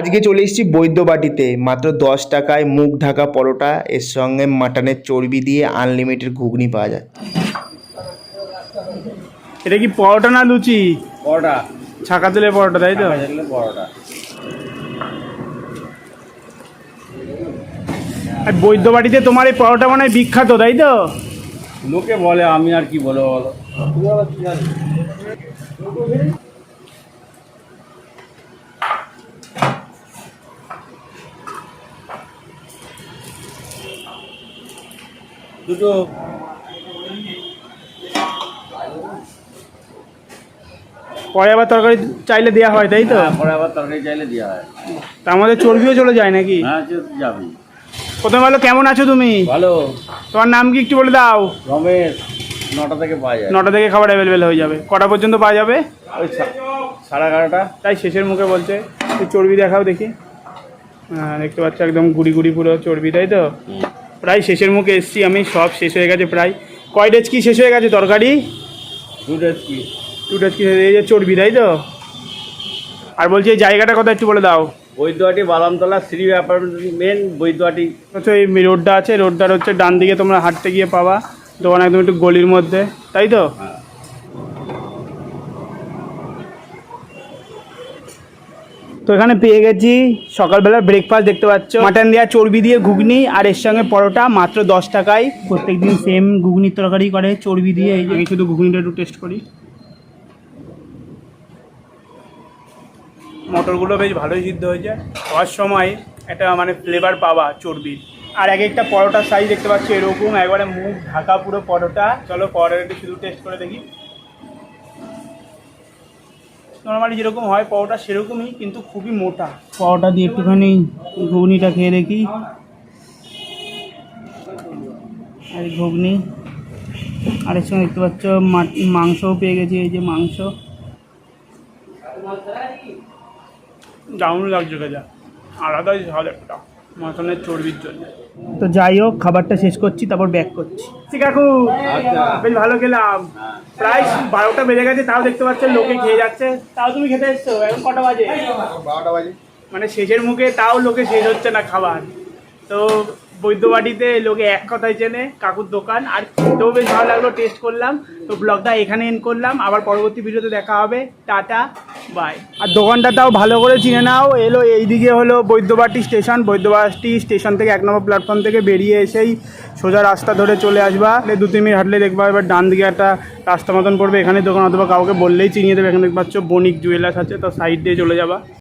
আজকে চলে এসেছি বৈদ্যবাটিতে। মাত্র 10 টাকায় মুখ ঢাকা পরোটা, এর সঙ্গে মাটনের চর্বি দিয়ে আনলিমিটেড ঘুগনি পাওয়া যায়। এটা কি পরোটা না লুচি? পরোটা, ছাকা তেলের পরোটা, তাই তো? পরোটা। আর বৈদ্যবাটিতে তোমার এই পরোটা মানে বিখ্যাত, তাই তো? লোকে বলে, আমি আর কি বলবো বলো। দুটো পরে আবার তরকারি চাইলে দেওয়া হয়, তাই তো? পরে আবার তরকারি চাইলে দেওয়া হয়। তার মধ্যে চর্বিও চলে যায় নাকি? হ্যাঁ, যাবি। প্রথমে বলো, কেমন আছো তুমি? ভালো। তোমার নাম কি একটু বলে দাও? রমেশ। 9টা থেকে পাওয়া যায়। 9টা থেকে খাবার অ্যাভেলেবেল হয়ে যাবে। কটা পর্যন্ত পাওয়া যাবে? ওই 11:30। তাই শেষের মুখে বলছে। এই চর্বি দেখাও দেখি। হ্যাঁ, দেখতে পাচ্ছ একদম গুড়ি গুড়ি পুরো চর্বি, তাই তো? প্রায় শেষের মুখে এসছি আমি, সব শেষ হয়ে গেছে প্রায়। কয় ডেচকি শেষ হয়ে গেছে তরকারি? 2 ডেচকি। 2 ডেচকি এই যে চর্বি, তাই তো? আর বলছি এই জায়গাটা কথা একটু বলে দাও। বৈদ্যবাটি বালামতলা শ্রী অ্যাপার্টমেন্ট বৈদ্যবাটি। আচ্ছা, এই রোডটা আছে, রোডটার হচ্ছে ডান দিকে তোমরা হাঁটতে গিয়ে পাবা দোকান, একদম একটু গলির মধ্যে, তাই তো? হ্যাঁ। তো এখানে পেয়ে গেছি সকালবেলার ব্রেকফাস্ট, দেখতে পাচ্ছ মাটন দেওয়া চর্বি দিয়ে ঘুগনি, আর এর সঙ্গে পরোটা মাত্র 10 টাকায়। প্রত্যেকদিন সেম ঘুগনির তরকারি করে চর্বি দিয়ে। এই যে শুধু ঘুগনিটা একটু টেস্ট করি। মটরগুলো বেশ ভালোই সিদ্ধ হয়েছে। খাওয়ার সময় একটা মানে ফ্লেভার পাওয়া চর্বির। আর এক একটা পরোটার সাইজ দেখতে পাচ্ছি এরকম, একবারে মুখ ঢাকা পুরো পরোটা। চলো পরোটাটা শুধু টেস্ট করে দেখি। নর্মালি যেরকম হয় পরোটা সেরকমই, কিন্তু খুবই মোটা। পরোটা দিয়ে একটুখানি ঘুগনিটা খেয়ে দেখি। আর ঘুগনি, আর এর সঙ্গে দেখতে পাচ্ছ মাংসও পেয়ে গেছি। এই যে মাংস, দারুণ লাগছে খেতে, আলাদাই ঝাল একটা মাটনের চর্বির জন্য। তো যাই হোক, খাবারটা শেষ করছি, তারপর ব্যাক করছি। ঠিক কাকু, বেশ ভালো খেলাম। প্রায় 12টা বেজে গেছে, তাও দেখতে পাচ্ছেন লোকে খেয়ে যাচ্ছে। তাও তুমি খেতে এসছো? এখন কটা বাজে? 12টা বাজে। মানে শেষের মুখে তাও লোকে শেষ হচ্ছে না খাবার। তো বৈদ্যবাটিতে লোকে এক কথায় চেনে কাকুর দোকান। আর খেতেও বেশ ভালো লাগলো, টেস্ট করলাম। তো ব্লগটা এখানে এন্ড করলাম, আবার পরবর্তী ভিডিওতে দেখা হবে। Tata, by. আর দোকানটা তাও ভালো করে চিনে নাও। এলো এইদিকে হলো বৈদ্যবাটি স্টেশন। বৈদ্যবাটি স্টেশন থেকে 1 নম্বর প্ল্যাটফর্ম থেকে বেরিয়ে এসেই সোজা রাস্তা ধরে চলে আসবা। 2-3 মিনিট হাঁটলে দেখবা এবার ডান দিকে একটা রাস্তা মতন পড়বে, এখানে দোকান, অথবা কাউকে বললেই চিনিয়ে দেবে। এখানে দেখতে পাচ্ছ বণিক জুয়েলার্স আছে, তো সাইড দিয়ে চলে যাবা।